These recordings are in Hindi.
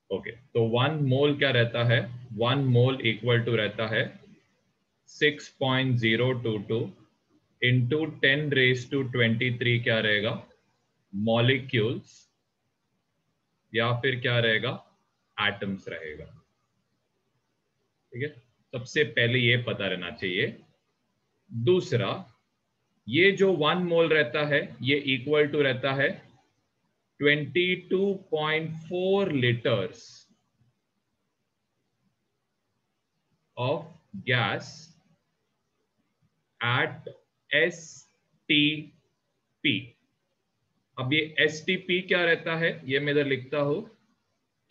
ओके, तो 1 मोल क्या रहता है? 1 मोल इक्वल टू रहता है 6.022 इंटू 10⁻23 क्या रहेगा? मॉलिक्यूल्स, या फिर क्या रहेगा? एटम्स रहेगा। ठीक है, सबसे पहले ये पता रहना चाहिए। दूसरा, ये जो 1 मोल रहता है ये इक्वल टू रहता है 22.4 litres of gas at STP। अब ये STP क्या रहता है, ये मैं इधर लिखता हूं।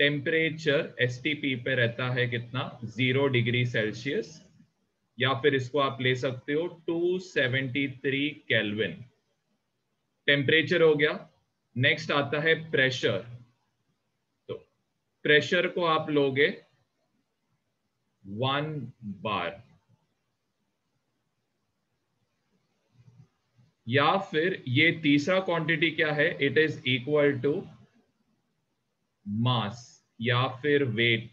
टेम्परेचर STP पे रहता है कितना? 0 डिग्री सेल्सियस, या फिर इसको आप ले सकते हो 273 केल्विन। टेम्परेचर हो गया। नेक्स्ट आता है प्रेशर। तो प्रेशर को आप लोगे 1 बार, या फिर ये तीसरा क्वांटिटी क्या है? It is equal to mass या फिर weight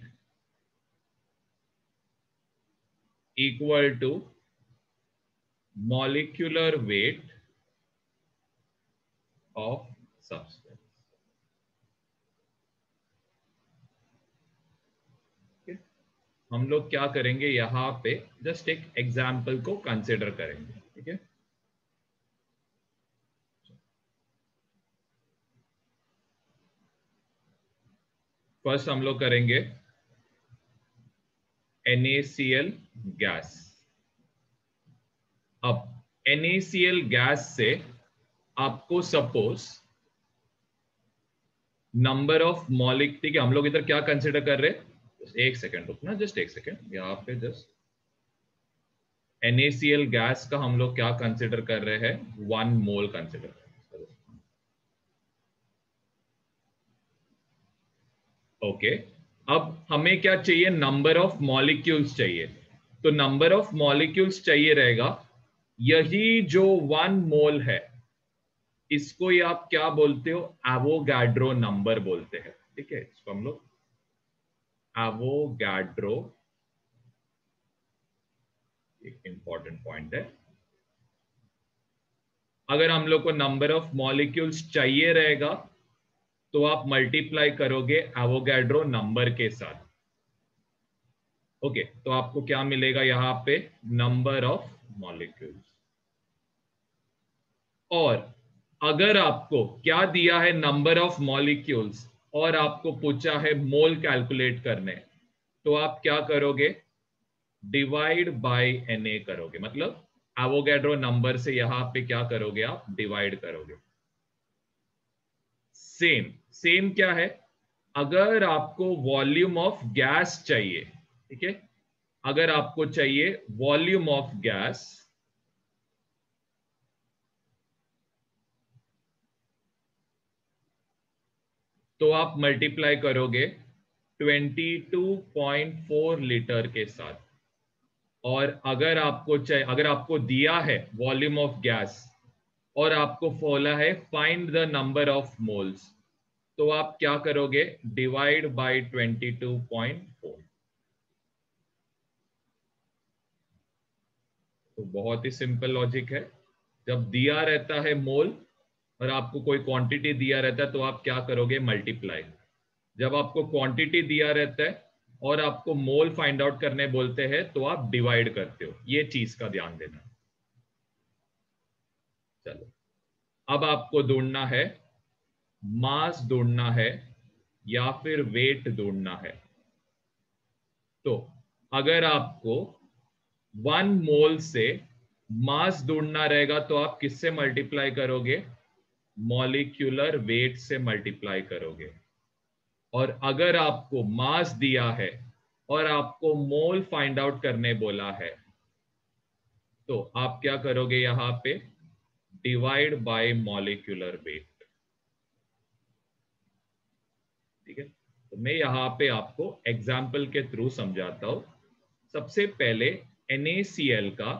equal to molecular weight of substance. हम लोग क्या करेंगे यहां पे? जस्ट एक एग्जाम्पल को कंसिडर करेंगे। ठीक है, फर्स्ट हम लोग करेंगे NaCl गैस। अब NaCl गैस से आपको सपोज नंबर ऑफ मॉलिक, ठीक है, हम लोग इधर क्या कंसिडर कर रहे हैं? एक सेकेंड रुकना, जस्ट एक सेकेंड। यहाँ पे जस्ट NaCl गैस का हम लोग क्या कंसिडर कर रहे हैं? 1 मोल कंसिडर कर रहे हैं। ओके, अब हमें क्या चाहिए? नंबर ऑफ मॉलिक्यूल्स चाहिए। तो नंबर ऑफ मॉलिक्यूल्स चाहिए रहेगा, यही जो 1 मोल है इसको ही आप क्या बोलते हो? एवोगाड्रो नंबर बोलते हैं। ठीक है, इसको हम लोग एवोगाड्रो, एक इंपॉर्टेंट पॉइंट है। अगर हम लोग को नंबर ऑफ मॉलिक्यूल्स चाहिए रहेगा तो आप मल्टीप्लाई करोगे एवोगाड्रो नंबर के साथ। ओके, तो आपको क्या मिलेगा यहां पे? Number of molecules. और अगर आपको क्या दिया है? नंबर ऑफ मॉलिक्यूल्स, और आपको पूछा है मोल कैलकुलेट करने, तो आप क्या करोगे? डिवाइड बाय Na करोगे। मतलब एवोगाड्रो नंबर से यहां पे क्या करोगे? आप डिवाइड करोगे। सेम सेम क्या है? अगर आपको वॉल्यूम ऑफ गैस चाहिए, ठीक है, अगर आपको चाहिए वॉल्यूम ऑफ गैस, तो आप मल्टीप्लाई करोगे 22.4 लीटर के साथ। और अगर आपको चाहिए, अगर आपको दिया है वॉल्यूम ऑफ गैस और आपको बोला है find the number of moles, तो आप क्या करोगे? Divide bye 22.4। तो बहुत ही सिंपल लॉजिक है। जब दिया रहता है मोल और आपको कोई क्वांटिटी दिया रहता है तो आप क्या करोगे? मल्टीप्लाई। जब आपको क्वांटिटी दिया रहता है और आपको मोल फाइंड आउट करने बोलते हैं तो आप डिवाइड करते हो। ये चीज का ध्यान देना। चलो, अब आपको ढूंढना है मास, ढूंढना है या फिर वेट ढूंढना है। तो अगर आपको 1 मोल से मास ढूंढना रहेगा तो आप किससे मल्टीप्लाई करोगे? मॉलिक्यूलर वेट से मल्टीप्लाई करोगे। और अगर आपको मास दिया है और आपको मोल फाइंड आउट करने बोला है तो आप क्या करोगे? यहां पे डिवाइड बाय मॉलिक्यूलर वेट। ठीक है, तो मैं यहां पे आपको एग्जाम्पल के थ्रू समझाता हूं। सबसे पहले NaCl का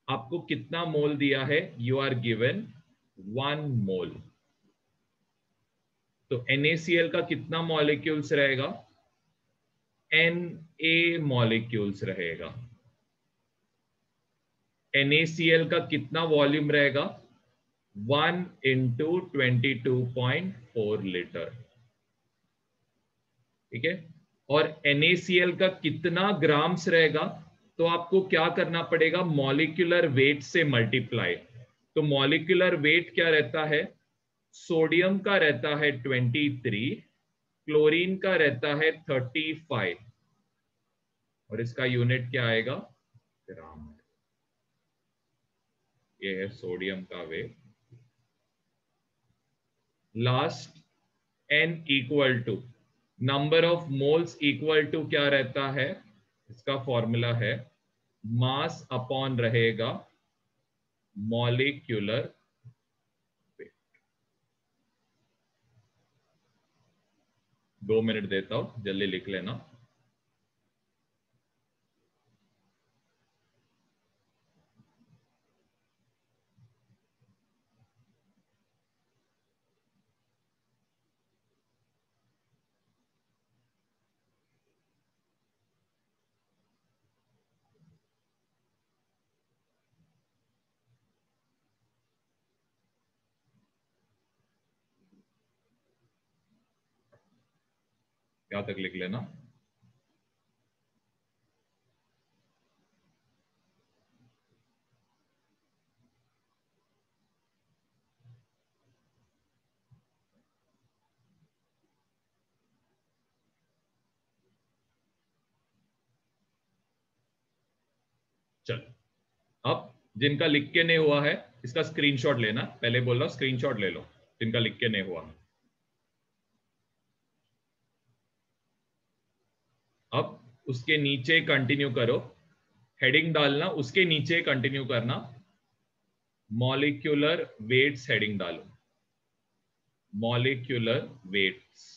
आपको कितना मोल दिया है? यू आर गिवन 1 मोल। तो NaCl का कितना मॉलिक्यूल्स रहेगा? Na मॉलिक्यूल्स रहेगा। NaCl का कितना वॉल्यूम रहेगा? 1 × 22.4 लीटर। ठीक है, और NaCl का कितना ग्राम्स रहेगा? तो आपको क्या करना पड़ेगा? मॉलिक्यूलर वेट से मल्टीप्लाई। तो मॉलिक्यूलर वेट क्या रहता है? सोडियम का रहता है 23, क्लोरीन का रहता है 35, और इसका यूनिट क्या आएगा? ग्राम। ये है सोडियम का weight. Last, N equal to number of moles equal to क्या रहता है? इसका फॉर्मूला है मास अपॉन रहेगा मॉलिक्यूलर वेट। 2 मिनट देता हूं, जल्दी लिख लेना। क्या तक लिख लेना? चलो, अब जिनका लिख के नहीं हुआ है इसका स्क्रीनशॉट लेना। पहले बोल रहा हूं स्क्रीनशॉट ले लो जिनका लिख के नहीं हुआ। अब उसके नीचे कंटिन्यू करो, हेडिंग डालना, उसके नीचे कंटिन्यू करना, मॉलिक्यूलर वेट्स हेडिंग डालो, मॉलिक्यूलर वेट्स।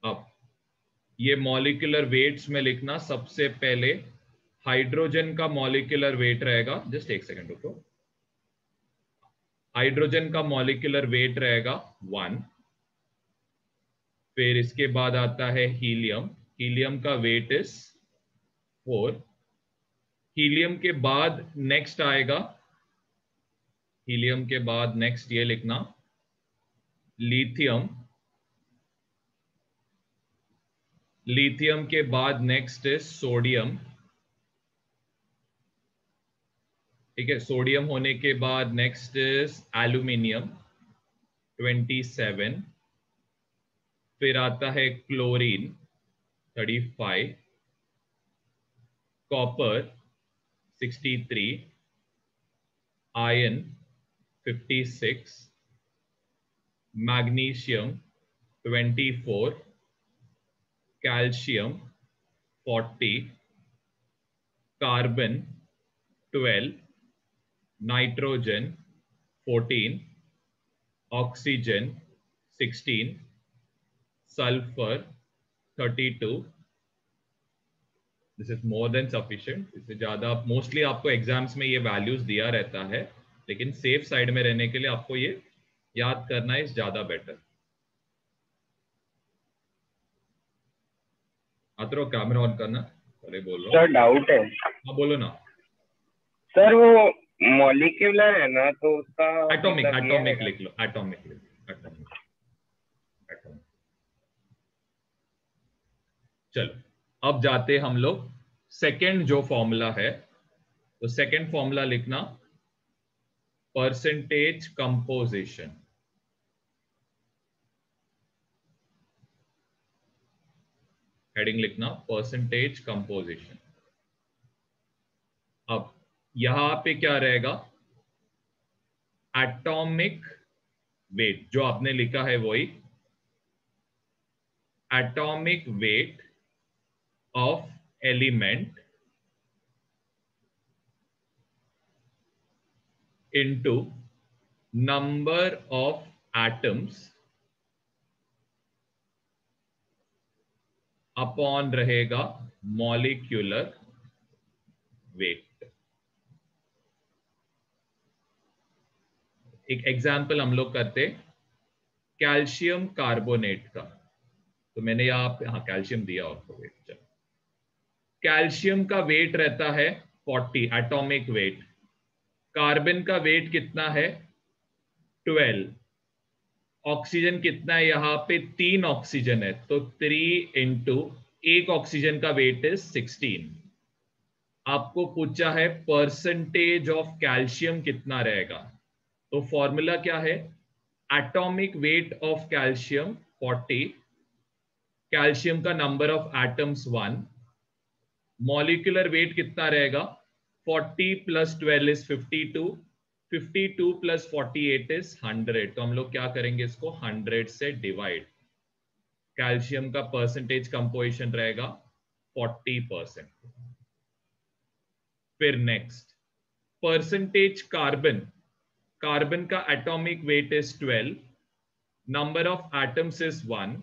अब ये मॉलिक्यूलर वेट्स में लिखना, सबसे पहले हाइड्रोजन का मॉलिक्यूलर वेट रहेगा, जस्ट एक सेकंड रुको, हाइड्रोजन का मॉलिक्यूलर वेट रहेगा 1। फिर इसके बाद आता है हीलियम, हीलियम का वेट इज 4। हीलियम के बाद नेक्स्ट आएगा, हीलियम के बाद नेक्स्ट ये लिखना लिथियम, लिथियम के बाद नेक्स्ट इज सोडियम। ठीक है, सोडियम होने के बाद नेक्स्ट इज एल्यूमिनियम 27। फिर आता है chlorine 35, copper 63, iron 56, magnesium 24, calcium 40, carbon 12, nitrogen 14, oxygen 16, sulphur 32। This is more than sufficient. इससे ज्यादा मोस्टली आपको एग्जाम्स में ये वैल्यूज दिया रहता है, लेकिन सेफ साइड में रहने के लिए आपको ये याद करना इज ज्यादा बेटर। आतरो कैमरा ऑन करना, अरे बोल रहा हूँ। सर डाउट है। हाँ बोलो ना। सर वो मॉलिक्यूलर है ना, तो उसका एटॉमिक, मतलब ये एटॉमिक है। लिख लो, एटॉमिक लिख लो, एटॉमिक, एटॉमिक। चलो, अब जाते हम लोग सेकेंड जो फॉर्मूला है, तो सेकेंड फॉर्मूला लिखना परसेंटेज कंपोजिशन। हेडिंग लिखना परसेंटेज कंपोजिशन। अब यहां पे क्या रहेगा? एटॉमिक वेट, जो आपने लिखा है वही, atomic weight of element into number of atoms upon रहेगा मॉलिक्यूलर वेट। एक एग्जाम्पल हम लोग करते कैल्शियम कार्बोनेट का। तो मैंने यहाँ पे हाँ कैल्शियम दिया आपको वेट। चलो, कैल्शियम का वेट रहता है 40 एटॉमिक वेट। कार्बन का वेट कितना है 12। ऑक्सीजन कितना है यहाँ पे 3 ऑक्सीजन है तो 3 इंटू एक ऑक्सीजन का वेट इज 16। आपको पूछा है परसेंटेज ऑफ कैल्शियम कितना रहेगा। तो फॉर्मूला क्या है, atomic weight of calcium 40, calcium का number of atoms 1, molecular weight कितना रहेगा 40 प्लस 12 इज 52, 52 प्लस 48 इज 100। तो हम लोग क्या करेंगे इसको 100 से डिवाइड। कैल्शियम का परसेंटेज कंपोजिशन रहेगा 40%। फिर नेक्स्ट परसेंटेज कार्बन, कार्बन का atomic weight is 12, number of atoms is 1,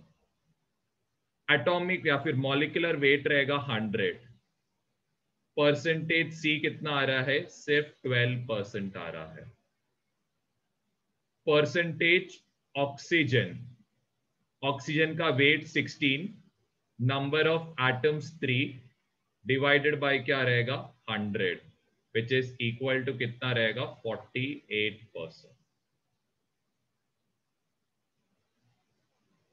atomic या फिर मॉलिक्यूलर वेट रहेगा 100। परसेंटेज सी कितना आ रहा है, सिर्फ 12% आ रहा है। परसेंटेज ऑक्सीजन, ऑक्सीजन का weight 16, number of atoms 3 divided by क्या रहेगा 100, विच इज इक्वल टू कितना रहेगा 48%।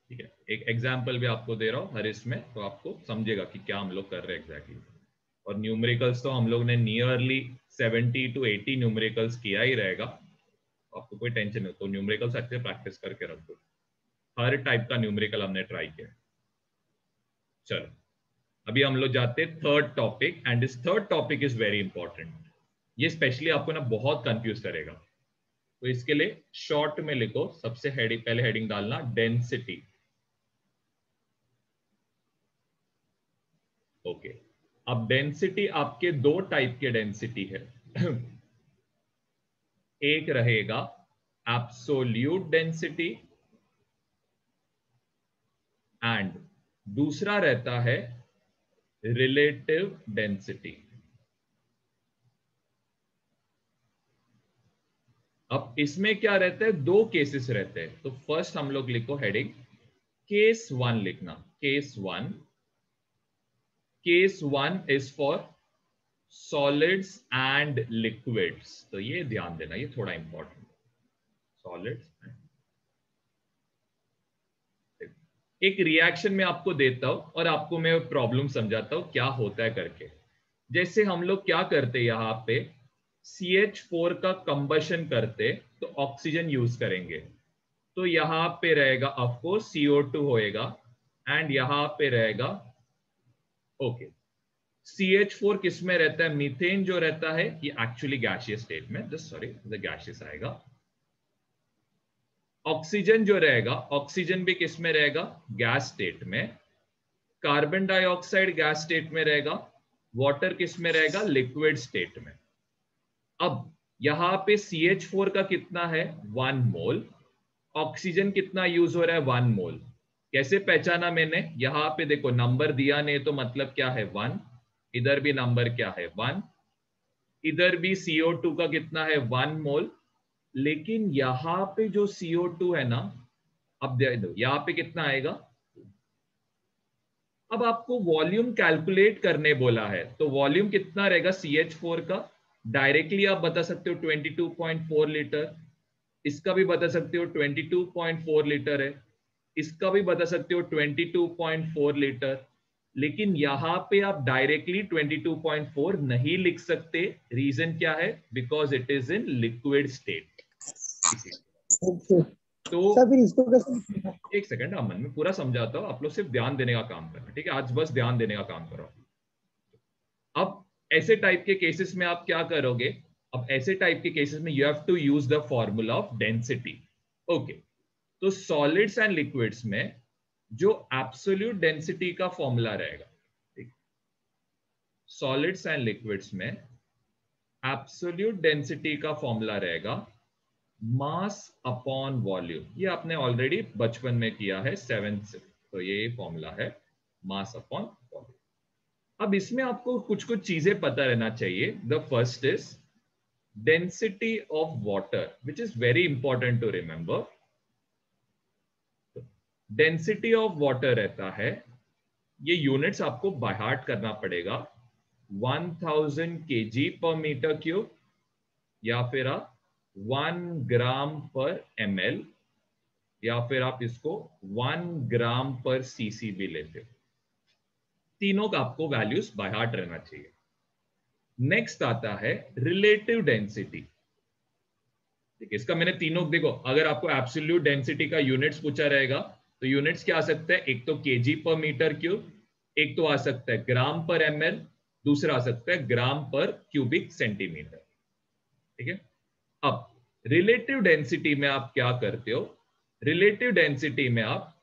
ठीक है, एक एग्जाम्पल भी आपको दे रहा हूं हर इसमें, तो आपको समझेगा कि क्या हम लोग कर रहे हैं एग्जैक्टली। और न्यूमेरिकल्स तो हम लोग ने नियरली 70 to 80 न्यूमेरिकल्स किया ही रहेगा, आपको कोई टेंशन नहीं। तो न्यूमेरिकल्स अच्छे प्रैक्टिस करके रख दो, हर टाइप का न्यूमेरिकल हमने ट्राई किया। चलो अभी हम लोग जाते हैं third topic, and this third topic is very important. ये स्पेशली आपको ना बहुत कंफ्यूज करेगा, तो इसके लिए शॉर्ट में लिखो, सबसे पहले हेडिंग डालना डेंसिटी। ओके, अब डेंसिटी आपके दो टाइप के डेंसिटी है। एक रहेगा एब्सोल्यूट डेंसिटी एंड दूसरा रहता है रिलेटिव डेंसिटी। अब इसमें क्या रहता है, दो केसेस रहते हैं। तो फर्स्ट हम लोग लिखो हेडिंग केस 1 लिखना, case 1। Case 1 is for solids and liquids. तो ये ध्यान देना, ये थोड़ा इंपॉर्टेंट, सॉलिड्स। एक रिएक्शन में आपको देता हूं और आपको मैं प्रॉब्लम समझाता हूं क्या होता है करके। जैसे हम लोग क्या करते हैं, यहां पे CH4 का कंबशन करते तो ऑक्सीजन यूज करेंगे, तो यहां पे रहेगा ऑफकोर्स CO2 होएगा, एंड यहां पे रहेगा ओके CH4 किस में रहता है, मीथेन जो रहता है ये एक्चुअली गैसियस स्टेट में, जस्ट सॉरी गैसियस आएगा। ऑक्सीजन जो रहेगा, ऑक्सीजन भी किस में रहेगा, गैस स्टेट में। कार्बन डाइऑक्साइड गैस स्टेट में रहेगा, वाटर किस में रहेगा, लिक्विड स्टेट में। अब यहां पे CH4 का कितना है 1 मोल, ऑक्सीजन कितना यूज हो रहा है 1 मोल। कैसे पहचाना मैंने, यहां पे देखो नंबर दिया नहीं तो मतलब क्या है 1, इधर भी नंबर क्या है 1, इधर भी CO2 का कितना है 1 मोल। लेकिन यहां पे जो CO2 है ना, अब दे दो यहां पे कितना आएगा। अब आपको वॉल्यूम कैलकुलेट करने बोला है, तो वॉल्यूम कितना रहेगा CH4 का, डायरेक्टली आप बता सकते हो 22.4 लीटर, इसका भी बता सकते हो 22.4 लीटर है, इसका भी बता सकते हो 22.4 लीटर। लेकिन यहां पे आप डायरेक्टली 22.4 नहीं लिख सकते। रीजन क्या है, because it is in liquid state. तो फिर इसको कैसे, एक सेकंड, अमन में पूरा समझाता हूं, आप लोग सिर्फ ध्यान देने का काम करना, ठीक है, आज बस ध्यान देने का काम करो। अब ऐसे टाइप के केसेस में आप क्या करोगे, अब ऐसे टाइप के केसेस में you have to use the formula of density. Okay, तो सॉलिड्स एंड लिक्विड्स में जो एब्सोल्यूट डेंसिटी का फॉर्मूला रहेगा, सॉलिड्स एंड लिक्विड्स में एब्सोल्यूट डेंसिटी का फॉर्मूला रहेगा मास अपॉन वॉल्यूम। ये आपने ऑलरेडी बचपन में किया है 7th से, तो ये फॉर्मूला है मास अपॉन वॉल्यूम। अब इसमें आपको कुछ कुछ चीजें पता रहना चाहिए। The first is density of water, which is very important to remember. Density of water रहता है, ये यूनिट्स आपको बाय हार्ट करना पड़ेगा, 1000 kg पर मीटर क्यूब, या फिर आप 1 ग्राम पर ml, या फिर आप इसको 1 ग्राम पर सीसी भी लेते हो। तीनों का आपको वैल्यूज बाय हार्ट रहना चाहिए। नेक्स्ट आता है रिलेटिव डेंसिटी। ठीक है, इसका मैंने तीनों, देखो अगर आपको एब्सोल्यूट डेंसिटी का यूनिट्स पूछा रहेगा तो यूनिट्स क्या आ सकता है, एक तो केजी पर मीटर क्यूब, एक तो आ सकता है ग्राम पर ml, दूसरा आ सकता है ग्राम पर क्यूबिक सेंटीमीटर। ठीक है, अब रिलेटिव डेंसिटी में आप क्या करते हो, रिलेटिव डेंसिटी में आप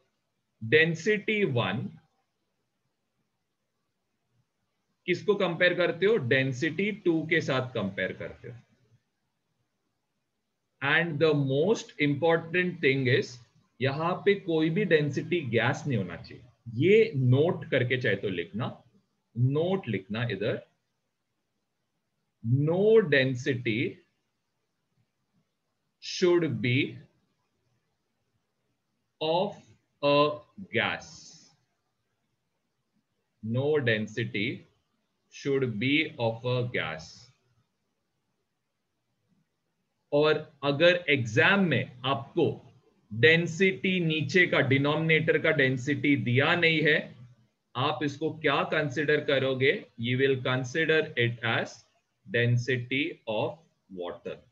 डेंसिटी 1 किसको कंपेयर करते हो, डेंसिटी 2 के साथ कंपेयर करते हो। And the most important thing is, यहां पे कोई भी डेंसिटी गैस नहीं होना चाहिए। ये नोट करके चाहे तो लिखना, नोट लिखना इधर, no density should be of a gas, no density should be of a gas. और अगर एग्जाम में आपको डेंसिटी नीचे का, डिनोमिनेटर का डेंसिटी दिया नहीं है, आप इसको क्या कंसिडर करोगे, you will consider it as density of water.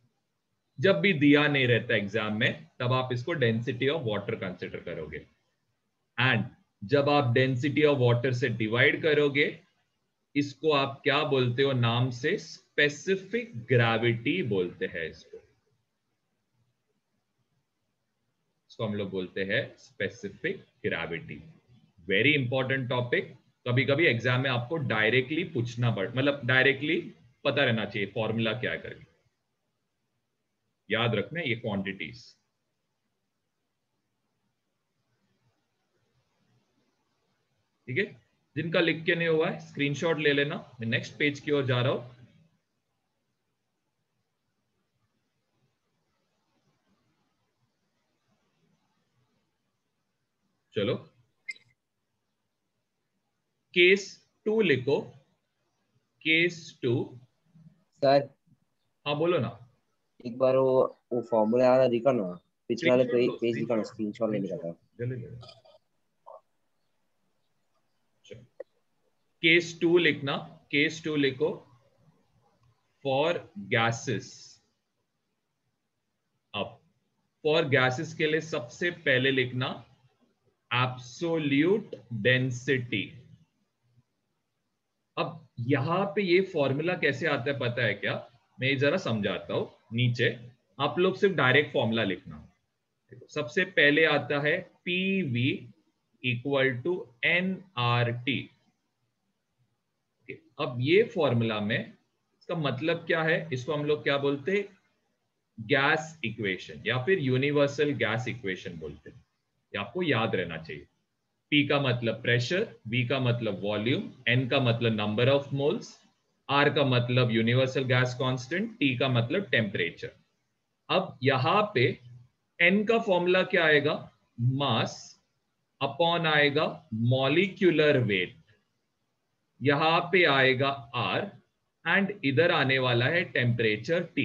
जब भी दिया नहीं रहता एग्जाम में, तब आप इसको डेंसिटी ऑफ वाटर कंसिडर करोगे। एंड जब आप डेंसिटी ऑफ वाटर से डिवाइड करोगे, इसको आप क्या बोलते हो, नाम से स्पेसिफिक ग्रेविटी बोलते हैं। इसको हम लोग बोलते हैं specific gravity. Very important topic. कभी कभी एग्जाम में आपको डायरेक्टली पूछना पड़, मतलब डायरेक्टली पता रहना चाहिए फॉर्मूला क्या है करके। याद रखना ये क्वांटिटीज। ठीक है, जिनका लिख के नहीं हुआ है स्क्रीनशॉट ले लेना। मैं नेक्स्ट पेज की ओर जा रहा हूं। चलो, केस 2 लिखो, केस 2। सर हाँ बोलो ना। एक बार वो फॉर्मूला वाला दिखा ना, पिछले वाले स्क्रीनशॉट लो, पेज दिखा ना, स्क्रीनशॉट लेने का था। जल्दी ले लो। केस 2 लिखना, केस 2 लिखो फॉर गैसेस। अब फॉर गैसेस के लिए सबसे पहले लिखना एब्सोल्यूट डेंसिटी। अब यहां पे ये फॉर्मूला कैसे आता है पता है क्या, मैं जरा समझाता हूं। नीचे आप लोग सिर्फ डायरेक्ट फॉर्मूला लिखना। सबसे पहले आता है PV इक्वल टू nRT। अब ये फॉर्मूला में इसका मतलब क्या है, इसको हम लोग क्या बोलते हैं, गैस इक्वेशन या फिर यूनिवर्सल गैस इक्वेशन बोलते हैं। ये आपको याद रहना चाहिए। P का मतलब प्रेशर, V का मतलब वॉल्यूम, N का मतलब नंबर ऑफ मोल्स, R का मतलब यूनिवर्सल गैस कांस्टेंट, T का मतलब टेम्परेचर। अब यहां पे N का फॉर्मूला क्या आएगा, मास अपॉन आएगा मॉलिक्यूलर वेट, यहां पे आएगा R, एंड इधर आने वाला है टेम्परेचर T,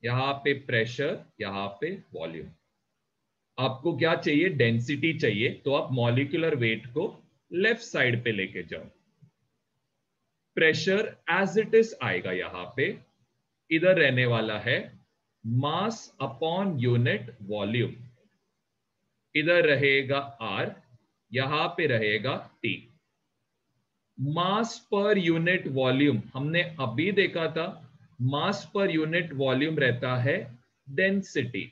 यहां पे प्रेशर, यहां पे वॉल्यूम। आपको क्या चाहिए, डेंसिटी चाहिए, तो आप मॉलिक्यूलर वेट को लेफ्ट साइड पे लेके जाओ। प्रेशर एज इट इज आएगा यहां पे, इधर रहने वाला है मास अपॉन यूनिट वॉल्यूम, इधर रहेगा R, यहां पे रहेगा T। मास पर यूनिट वॉल्यूम हमने अभी देखा था, मास पर यूनिट वॉल्यूम रहता है डेंसिटी।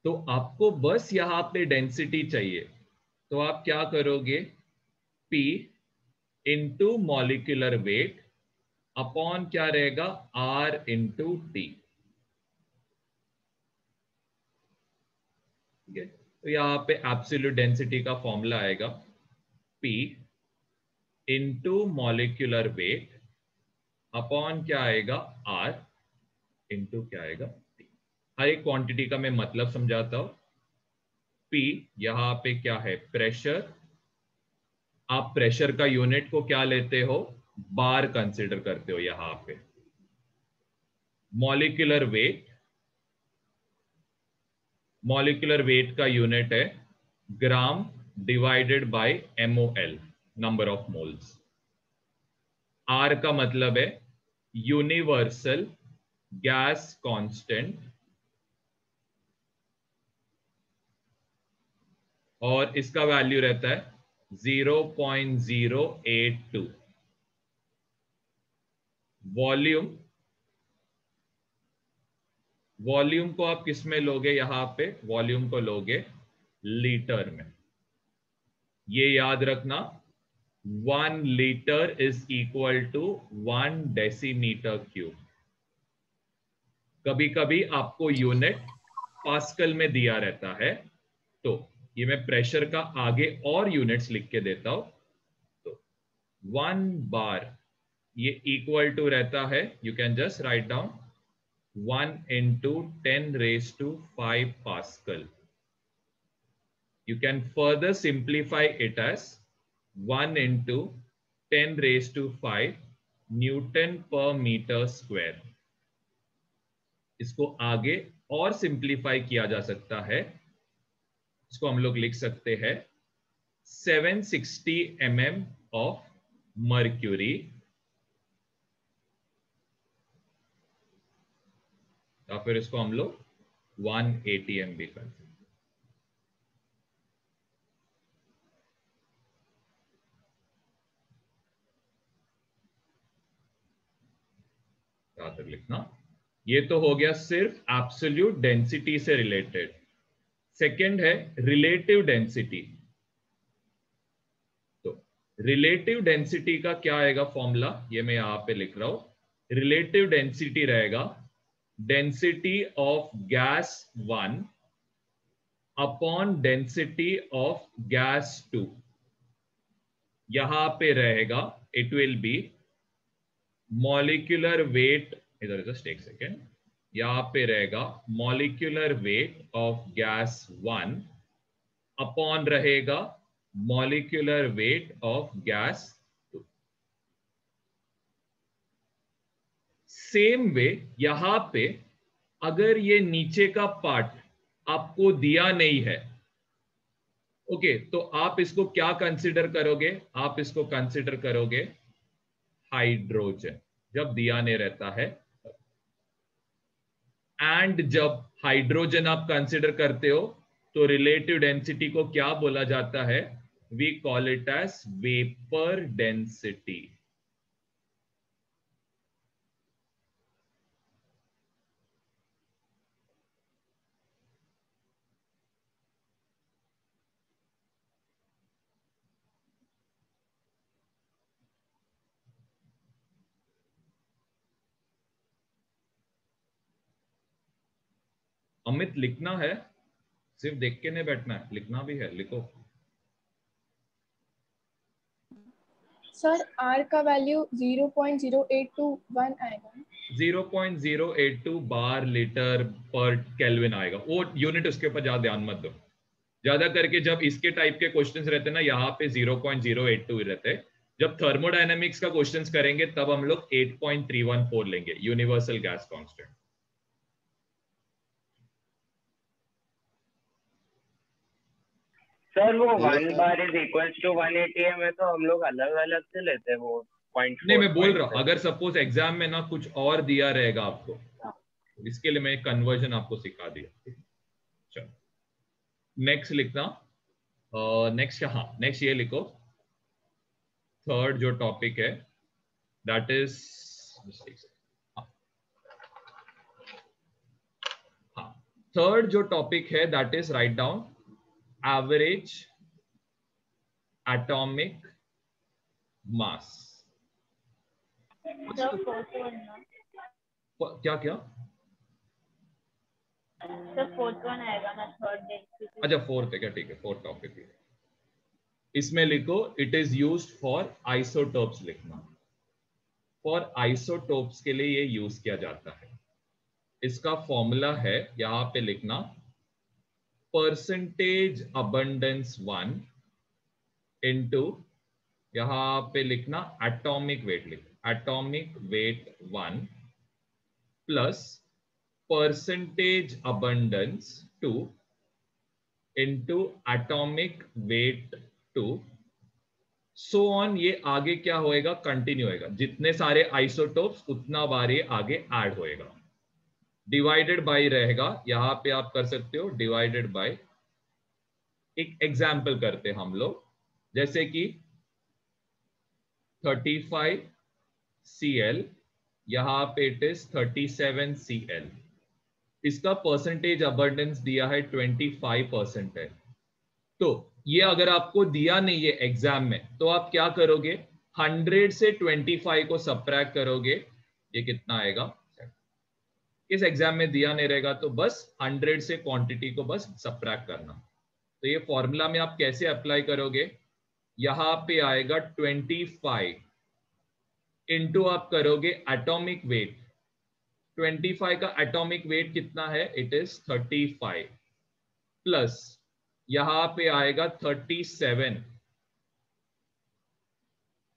तो आपको बस यहां पे डेंसिटी चाहिए, तो आप क्या करोगे, P into molecular weight upon क्या रहेगा, R इंटू T। ठीक है, तो यहाँ पे एब्सोल्यूट डेंसिटी का फॉर्मूला आएगा P into molecular weight upon क्या आएगा R इंटू क्या आएगा T। हर एक क्वांटिटी का मैं मतलब समझाता हूं। P यहाँ पे क्या है, प्रेशर। आप प्रेशर का यूनिट को क्या लेते हो, बार कंसिडर करते हो यहां पे। मॉलिक्यूलर वेट, मॉलिक्यूलर वेट का यूनिट है gram divided by MOL, number of moles. R का मतलब है यूनिवर्सल गैस कांस्टेंट, और इसका वैल्यू रहता है 0.082। वॉल्यूम, वॉल्यूम को आप किस में लोगे, यहां पे वॉल्यूम को लोगे लीटर में। ये याद रखना 1 litre is equal to 1 decimetre cube. कभी कभी आपको यूनिट पास्कल में दिया रहता है, तो ये मैं प्रेशर का आगे और यूनिट्स लिख के देता हूं। तो 1 बार ये इक्वल टू रहता है, you can just write down 1 into 10 raised to 5 Pascal. You can further simplify it as 1 into 10 raised to 5 Newton per meter square. इसको आगे और सिंप्लीफाई किया जा सकता है। इसको हम लोग लिख सकते हैं 760 mm of mercury, या फिर इसको हम लोग 1 ATM भी कर सकते हैं। तक लिखना। ये तो हो गया सिर्फ एब्सोल्यूट डेंसिटी से रिलेटेड। सेकंड है रिलेटिव डेंसिटी। तो रिलेटिव डेंसिटी का क्या आएगा फॉर्मूला, ये मैं यहां पे लिख रहा हूं। रिलेटिव डेंसिटी रहेगा density of gas 1 upon density of gas 2। यहां पे रहेगा it will be molecular weight, इधर जस्ट एक सेकेंड, यहां पे रहेगा molecular weight of gas 1 upon रहेगा molecular weight of gas 2। Same way यहां पे अगर ये नीचे का पार्ट आपको दिया नहीं है, ओके, तो आप इसको क्या कंसीडर करोगे, आप इसको कंसीडर करोगे हाइड्रोजन, जब दिया नहीं रहता है। एंड जब हाइड्रोजन आप कंसीडर करते हो तो रिलेटिव डेंसिटी को क्या बोला जाता है, we call it as vapour density. Amit लिखना है, सिर्फ देख के नहीं बैठना है, लिखना भी है, लिखो। सर R का वैल्यू 0.0821 आएगा। 0.082 बार लीटर पर केल्विन आएगा। वो यूनिट उसके ऊपर ज्यादा ध्यान मत दो। ज्यादा करके जब इसके टाइप के क्वेश्चंस रहते हैं ना, यहाँ पे 0.082 रहते हैं। जब थर्मोडायनेमिक्स का क्वेश्चंस करेंगे तब हम लोग 8.314 लेंगे, यूनिवर्सल गैस कांस्टेंट। सर वो 1 bar is equals to 1 ATM है, तो हम लोग अलग अलग से लेते हैं वो पॉइंट। नहीं, मैं बोल रहा हूं अगर सपोज एग्जाम में ना कुछ और दिया रहेगा आपको, इसके लिए मैं कन्वर्जन आपको सिखा दिया। चलो नेक्स्ट लिखना। नेक्स्ट, हाँ नेक्स्ट ये लिखो। थर्ड जो टॉपिक है दैट इज, हाँ थर्ड जो टॉपिक है that is write down average atomic mass. क्या क्या सर फोर्थ वन आएगा ना, थर्ड डेंसिटी अच्छा फोर्थ है क्या, ठीक है, फोर्थ टॉपिक है। इसमें लिखो it is used for isotopes लिखना। फॉर आइसोटोप्स के लिए ये यूज किया जाता है। इसका फॉर्मूला है, यहां पे लिखना परसेंटेज अबंडेंस 1 इंटू, यहां पे लिखना एटॉमिक वेट, लिखो atomic weight 1 plus percentage abundance 2 into atomic weight 2, so on. ये आगे क्या होएगा, कंटिन्यू होएगा, जितने सारे आइसोटोप्स उतना बार ये आगे ऐड होएगा। डिवाइडेड बाय रहेगा, यहां पे आप कर सकते हो डिवाइडेड बाय। एक एग्जाम्पल करते हम लोग, जैसे कि 35 Cl, यहां पे इट इज 37 Cl। इसका परसेंटेज अबंडेंस दिया है 25% है। तो ये अगर आपको दिया नहीं है एग्जाम में, तो आप क्या करोगे, 100 से 25 को सब्ट्रैक्ट करोगे, ये कितना आएगा। इस एग्जाम में दिया नहीं रहेगा तो बस 100 से क्वांटिटी को बस सब्ट्रैक्ट करना। तो ये फॉर्मूला में आप कैसे अप्लाई करोगे, यहां पे आएगा 25 इंटू आप करोगे एटॉमिक वेट। 25 का एटॉमिक वेट कितना है, इट इज 35 प्लस यहां पे आएगा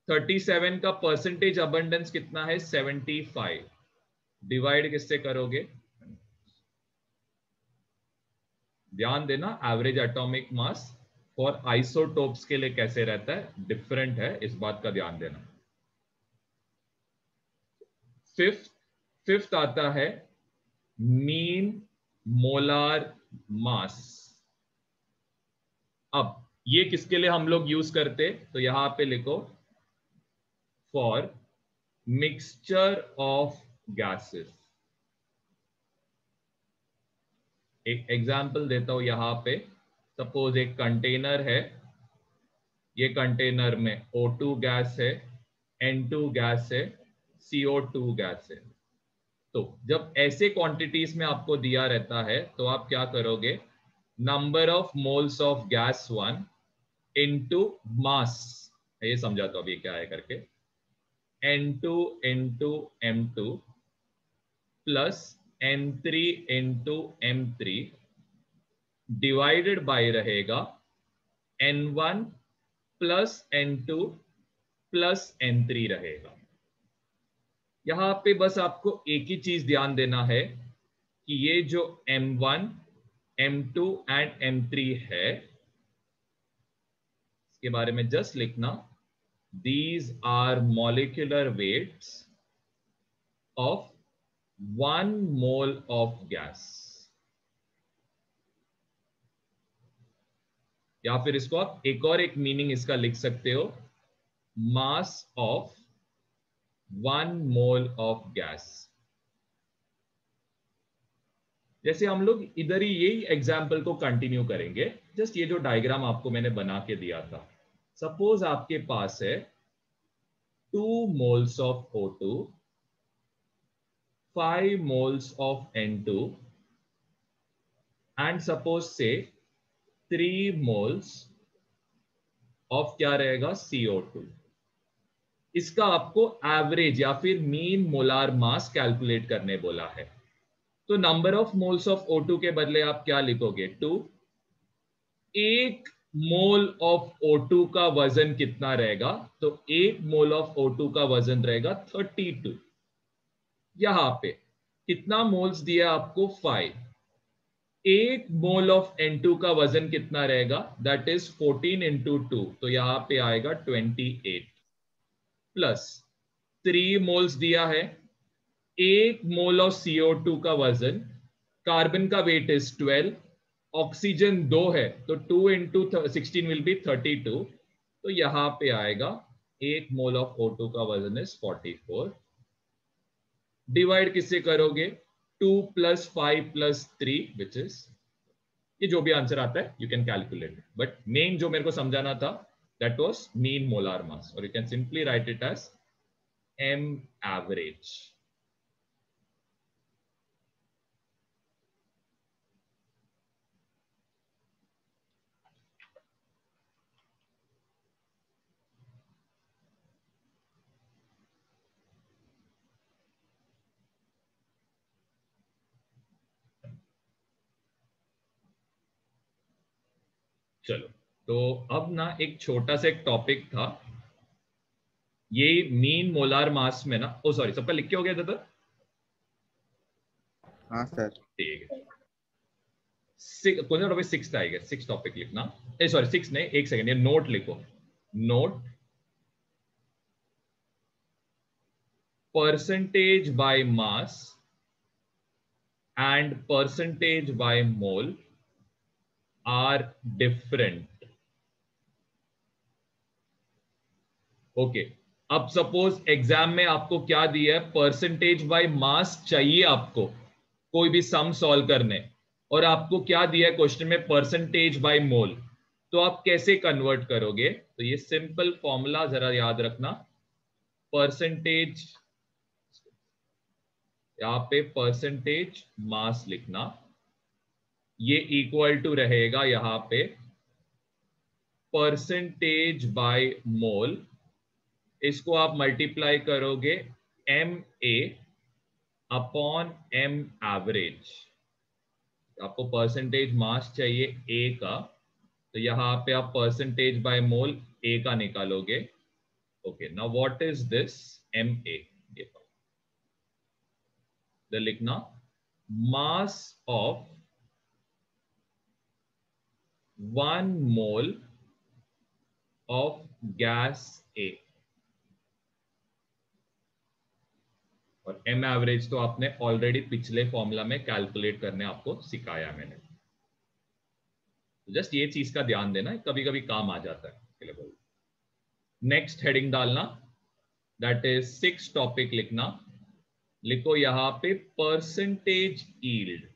37 का परसेंटेज अबंडेंस कितना है 75, डिवाइड किससे करोगे, ध्यान देना average atomic mass for isotopes के लिए कैसे रहता है, डिफरेंट है, इस बात का ध्यान देना। फिफ्थ आता है मीन मोलार मास। अब ये किसके लिए हम लोग यूज करते, तो यहां पे लिखो फॉर मिक्सचर ऑफ गैसेस। एक एग्जांपल देता हूं यहां पे, सपोज एक कंटेनर है, ये कंटेनर में O2 गैस है, N2 गैस है, CO2 गैस है। तो जब ऐसे क्वांटिटीज में आपको दिया रहता है तो आप क्या करोगे, number of moles of gas 1 into mass, ये समझाता हूं अभी क्या है करके, N2 into M2 plus N3 into M3 divided by रहेगा N1 plus N2 plus N3 रहेगा। यहां पे बस आपको एक ही चीज ध्यान देना है कि ये जो M1, M2 एंड M3 है, इसके बारे में जस्ट लिखना these are molecular weights of 1 mole of gas, या फिर इसको आप एक मीनिंग इसका लिख सकते हो, मास ऑफ 1 मोल ऑफ गैस। जैसे हम लोग इधर ही यही एग्जाम्पल को कंटिन्यू करेंगे, जस्ट ये जो डायग्राम आपको मैंने बना के दिया था, सपोज आपके पास है 2 moles of O2, 5 moles of N2 and suppose से 3 moles ऑफ क्या रहेगा CO2। इसका आपको एवरेज या फिर मीन मोलार मास कैलकुलेट करने बोला है। तो number of moles of O2 के बदले आप क्या लिखोगे, 2। 1 मोल ऑफ O2 का वजन कितना रहेगा, तो 1 मोल ऑफ O2 का वजन रहेगा 32। यहां पे कितना मोल्स दिया आपको, 5। 1 मोल ऑफ N2 का वजन कितना रहेगा, दैट इज 14 इंटू 2, तो यहां पे आएगा 28 प्लस 3 मोल्स दिया है, 1 मोल ऑफ CO2 का वजन, कार्बन का वेट इज 12, ऑक्सीजन 2 है, तो 2 इंटू 16 विल बी 32, तो यहां पे आएगा 1 मोल ऑफ O2 का वजन इज 44। डिवाइड किससे करोगे, 2 प्लस 5 प्लस 3 विच इज, ये जो भी आंसर आता है you can calculate, but main जो मेरे को समझाना था that was mean molar mass, और you can simply write it as M average। चलो, तो अब ना एक छोटा सा एक टॉपिक था, ये मीन मोलार मास में ना, ओ सॉरी, सबका लिख के हो गया था? हाँ सर। ठीक है, क्वेश्चन टॉपिक 6 आएगा, 6 टॉपिक लिखना, ए सॉरी 6 नहीं, एक सेकंड, ये नोट लिखो, note percentage by mass and percentage by mole are different. Okay, अब सपोज एग्जाम में आपको क्या दिया है, परसेंटेज बाय मास चाहिए आपको कोई भी सम सॉल्व करने, और आपको क्या दिया है क्वेश्चन में, परसेंटेज बाय मोल, तो आप कैसे कन्वर्ट करोगे? तो ये सिंपल फॉर्मूला जरा याद रखना, परसेंटेज, यहां पे परसेंटेज मास लिखना, ये इक्वल टू रहेगा यहां पे परसेंटेज बाय मोल, इसको आप मल्टीप्लाई करोगे M A upon M average, आपको परसेंटेज मास चाहिए ए का, तो यहां पे आप परसेंटेज बाय मोल ए का निकालोगे। Okay, now what is this M A, लिखना mass of 1 mole of gas A, और एम एवरेज तो आपने ऑलरेडी पिछले फॉर्मूला में कैलकुलेट करने आपको सिखाया मैंने, जस्ट ये चीज का ध्यान देना, कभी कभी काम आ जाता है। नेक्स्ट हेडिंग डालना, दैट इज 6 टॉपिक लिखना, लिखो यहां पे परसेंटेज यील्ड।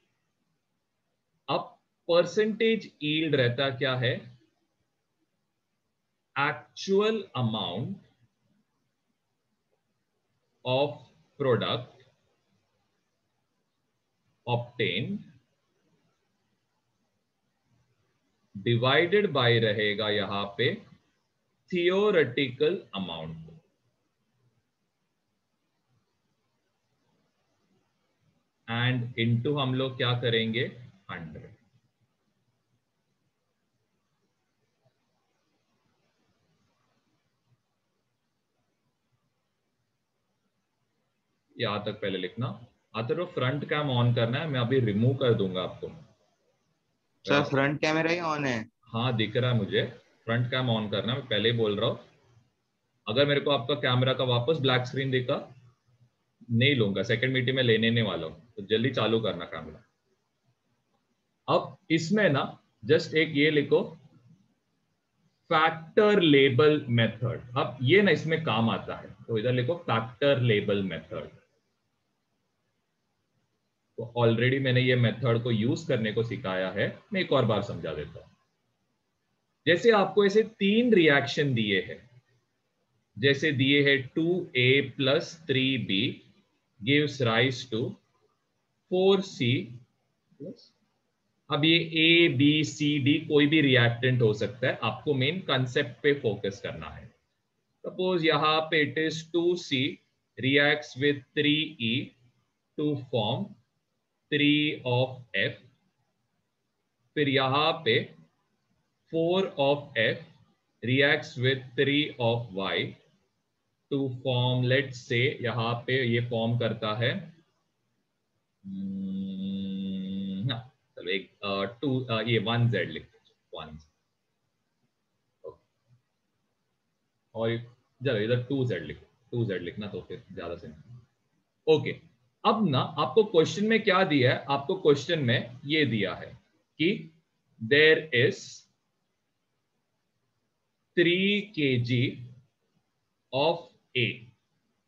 अब परसेंटेज यील्ड रहता क्या है, actual amount of product obtained divided by रहेगा यहां पे थियोरेटिकल अमाउंट, एंड इनटू हम लोग क्या करेंगे 100। यहां तक पहले लिखना। अगर फ्रंट कैम ऑन करना है, मैं अभी रिमूव कर दूंगा आपको। Sir front camera he on है? हाँ दिख रहा है मुझे, फ्रंट कैम ऑन करना, मैं पहले ही बोल रहा हूं। अगर मेरे को आपका कैमरा का वापस ब्लैक स्क्रीन दिखा, नहीं लूंगा, सेकंड मीटिंग में लेने नहीं वाला हूं, तो जल्दी चालू करना कैमरा। अब इसमें ना जस्ट एक ये लिखो, फैक्टर लेबल मेथड। अब ये ना इसमें काम आता है, तो इधर लिखो फैक्टर लेबल मेथड। तो ऑलरेडी मैंने ये मेथड को यूज करने को सिखाया है, मैं एक और बार समझा देता हूं। जैसे आपको ऐसे 3 रिएक्शन दिए हैं, जैसे दिए है 2a + 3b gives rise to 4c plus, अब ये ए बी सी डी कोई भी रिएक्टेंट हो सकता है, आपको मेन कंसेप्ट पे फोकस करना है। सपोज यहां पे it is 2c reacts with 3e to form 3 of f, फिर यहां पे 4 of f reacts with 3 of y to form, let's say यहां पे ये फॉर्म करता है, चलो एक 2 ये 1z लिखते हैं 1, और चलो इधर 2z लिखो, 2z लिखना तो फिर ज्यादा से। ओके, अब ना आपको क्वेश्चन में क्या दिया है, आपको क्वेश्चन में ये दिया है कि there is 3 kg of A,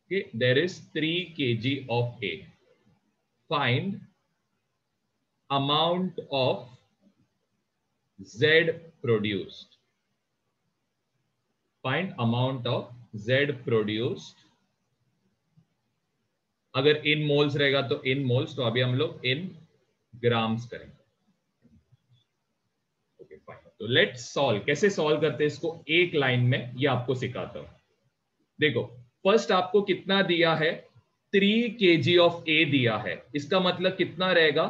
okay, there is 3 kg of A, find amount of Z produced, find amount of Z produced। अगर इन मोल्स रहेगा तो इन मोल्स, तो अभी हम लोग इन ग्राम्स करेंगे। ओके फाइन, तो लेट्स सॉल्व। कैसे सॉल्व करते हैं इसको एक लाइन में, ये आपको सिखाता हूं। देखो फर्स्ट आपको कितना दिया है, 3 kg ऑफ ए दिया है, इसका मतलब कितना रहेगा,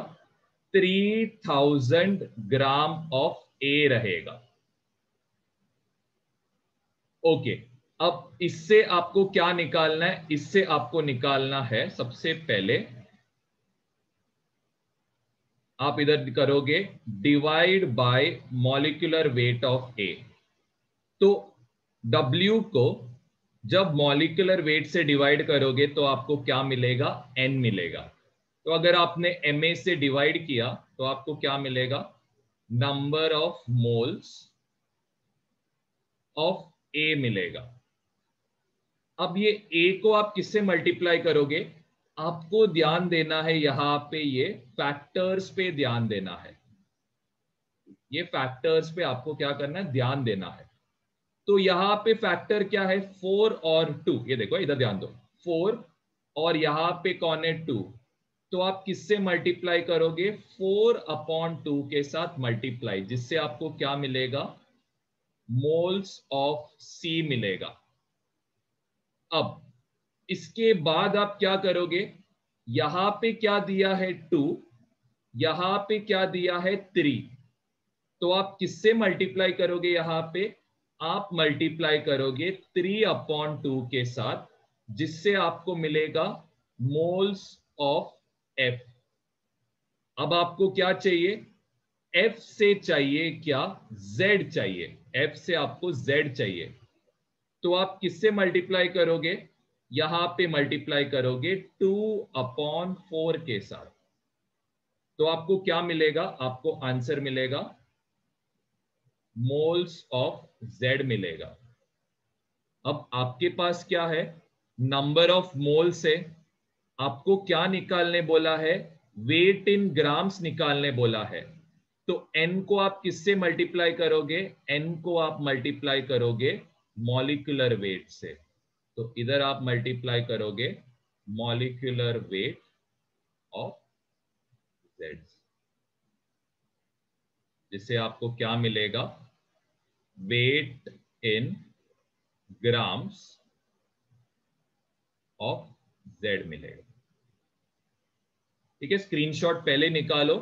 3000 ग्राम ऑफ ए रहेगा। ओके, अब इससे आपको क्या निकालना है? इससे आपको निकालना है सबसे पहले आप इधर करोगे divide by molecular weight of A. तो W को जब मॉलिक्यूलर वेट से डिवाइड करोगे तो आपको क्या मिलेगा? N मिलेगा। तो अगर आपने Ma से डिवाइड किया तो आपको क्या मिलेगा? Number of moles of A मिलेगा। अब ये A को आप किससे मल्टीप्लाई करोगे? आपको ध्यान देना है यहां पे, ये फैक्टर्स पे ध्यान देना है। ये फैक्टर्स पे आपको क्या करना है? ध्यान देना है। तो यहां पे फैक्टर क्या है? 4 और 2। ये देखो इधर ध्यान दो, 4 और यहां पे कौन है? 2। तो आप किससे मल्टीप्लाई करोगे? 4/2 के साथ मल्टीप्लाई, जिससे आपको क्या मिलेगा? मोल्स ऑफ सी मिलेगा। अब इसके बाद आप क्या करोगे? यहां पे क्या दिया है? 2, यहां पे क्या दिया है? 3। तो आप किससे मल्टीप्लाई करोगे? यहां पे आप मल्टीप्लाई करोगे 3/2 के साथ, जिससे आपको मिलेगा मोल्स ऑफ F। अब आपको क्या चाहिए? F से चाहिए क्या? Z चाहिए। F से आपको Z चाहिए। तो आप किससे मल्टीप्लाई करोगे? यहां पे मल्टीप्लाई करोगे 2/4 के साथ। तो आपको क्या मिलेगा? आपको आंसर मिलेगा मोल्स ऑफ Z मिलेगा। अब आपके पास क्या है? नंबर ऑफ मोल्स है। आपको क्या निकालने बोला है? वेट इन ग्राम्स निकालने बोला है। तो N को आप किससे मल्टीप्लाई करोगे? N को आप मल्टीप्लाई करोगे मॉलिक्यूलर वेट से। तो इधर आप मल्टीप्लाई करोगे मॉलिक्यूलर वेट ऑफ Z, जिससे आपको क्या मिलेगा? Weight in grams of Z मिलेगा। ठीक है, स्क्रीनशॉट पहले निकालो।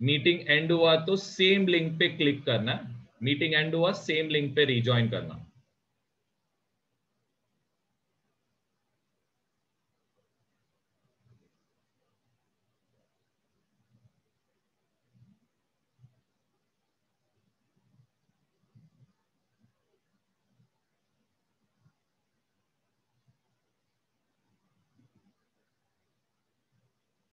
मीटिंग एंड हुआ तो सेम लिंक पे क्लिक करना। मीटिंग एंड हुआ, सेम लिंक पे रिजॉइन करना।